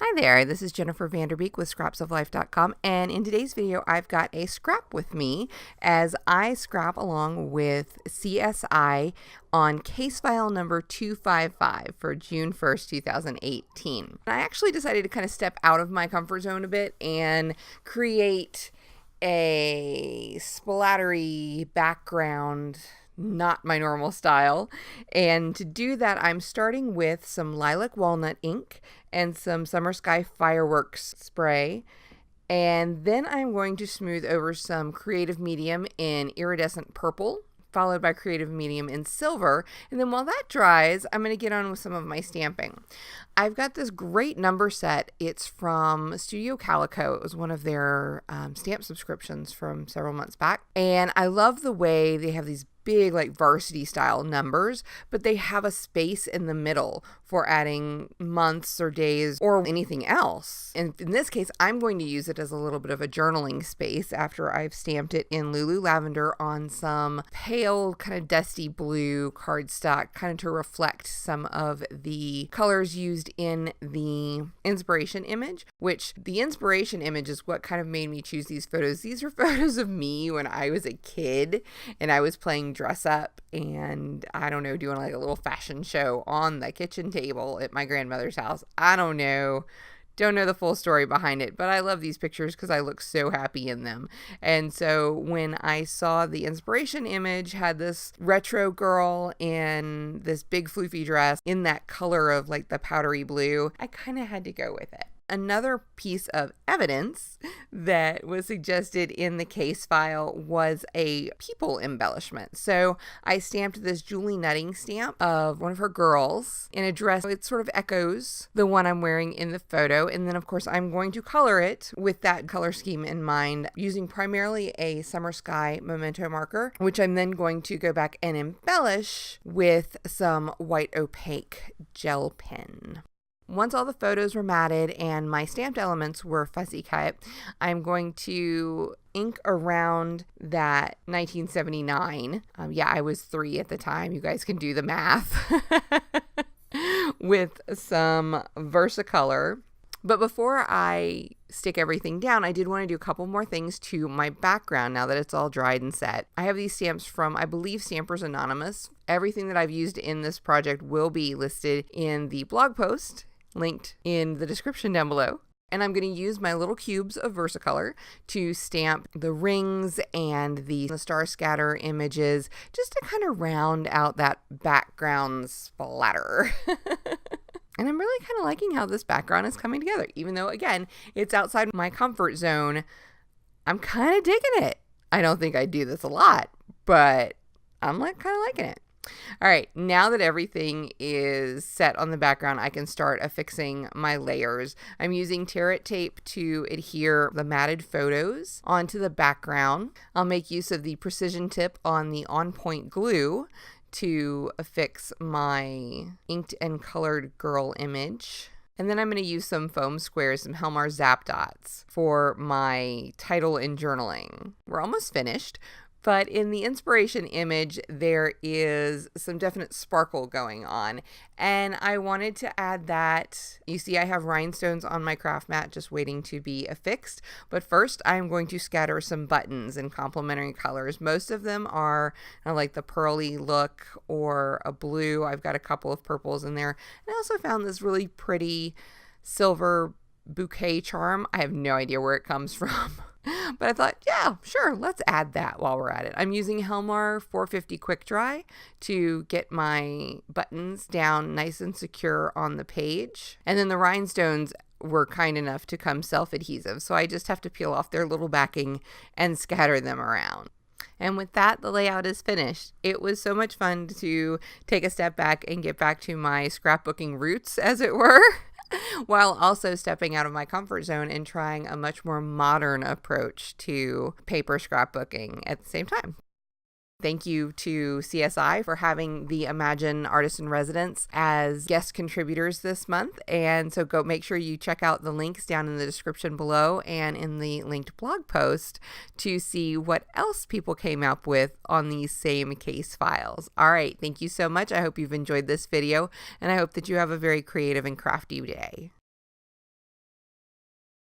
Hi there, this is Jennifer Vanderbeek with scrapsoflife.com, and in today's video I've got a scrap with me as I scrap along with CSI on case file number 255 for June 1st, 2018. I actually decided to kind of step out of my comfort zone a bit and create a splattery background, not my normal style. And to do that, I'm starting with some lilac walnut ink and some summer sky fireworks spray. And then I'm going to smooth over some creative medium in iridescent purple, followed by creative medium in silver. And then while that dries, I'm going to get on with some of my stamping. I've got this great number set. It's from Studio Calico. It was one of their stamp subscriptions from several months back. And I love the way they have these big, like, varsity style numbers, but they have a space in the middle for adding months or days or anything else. And in this case, I'm going to use it as a little bit of a journaling space after I've stamped it in Lulu Lavender on some pale, kind of dusty blue cardstock, kind of to reflect some of the colors used in the inspiration image, which the inspiration image is what kind of made me choose these photos. These are photos of me when I was a kid and I was playing dress up and, I don't know, doing like a little fashion show on the kitchen table at my grandmother's house. I don't know the full story behind it, but I love these pictures because I look so happy in them. And so when I saw the inspiration image had this retro girl in this big floofy dress in that color of like the powdery blue, I kind of had to go with it. Another piece of evidence that was suggested in the case file was a people embellishment. So I stamped this Julie Nutting stamp of one of her girls in a dress. It sort of echoes the one I'm wearing in the photo. And then, of course, I'm going to color it with that color scheme in mind, using primarily a Summer Sky Memento marker, which I'm then going to go back and embellish with some white opaque gel pen. Once all the photos were matted and my stamped elements were fussy cut, I'm going to ink around that 1979. I was 3 at the time. You guys can do the math. With some Versacolor. But before I stick everything down, I did want to do a couple more things to my background now that it's all dried and set. I have these stamps from, I believe, Stampers Anonymous. Everything that I've used in this project will be listed in the blog post, linked in the description down below. And I'm going to use my little cubes of Versacolor to stamp the rings and the star scatter images, just to kind of round out that background splatter. And I'm really kind of liking how this background is coming together. Even though, again, it's outside my comfort zone, I'm kind of digging it. I don't think I do this a lot, but I'm kind of liking it. All right, now that everything is set on the background, I can start affixing my layers. I'm using tear it tape to adhere the matted photos onto the background. I'll make use of the precision tip on the On Point glue to affix my inked and colored girl image. And then I'm going to use some foam squares, some Helmar Zap Dots for my title and journaling. We're almost finished. But in the inspiration image, there is some definite sparkle going on. And I wanted to add that. You see, I have rhinestones on my craft mat just waiting to be affixed. But first, I'm going to scatter some buttons in complementary colors. Most of them are like the pearly look or a blue. I've got a couple of purples in there. And I also found this really pretty silver bouquet charm. I have no idea where it comes from. But I thought, yeah, sure, let's add that while we're at it. I'm using Helmar 450 Quick Dry to get my buttons down nice and secure on the page. And then the rhinestones were kind enough to come self-adhesive, so I just have to peel off their little backing and scatter them around. And with that, the layout is finished. It was so much fun to take a step back and get back to my scrapbooking roots, as it were. While also stepping out of my comfort zone and trying a much more modern approach to paper scrapbooking at the same time. Thank you to CSI for having the Imagine Artist in Residence as guest contributors this month. And so go make sure you check out the links down in the description below and in the linked blog post to see what else people came up with on these same case files. All right. Thank you so much. I hope you've enjoyed this video, and I hope that you have a very creative and crafty day.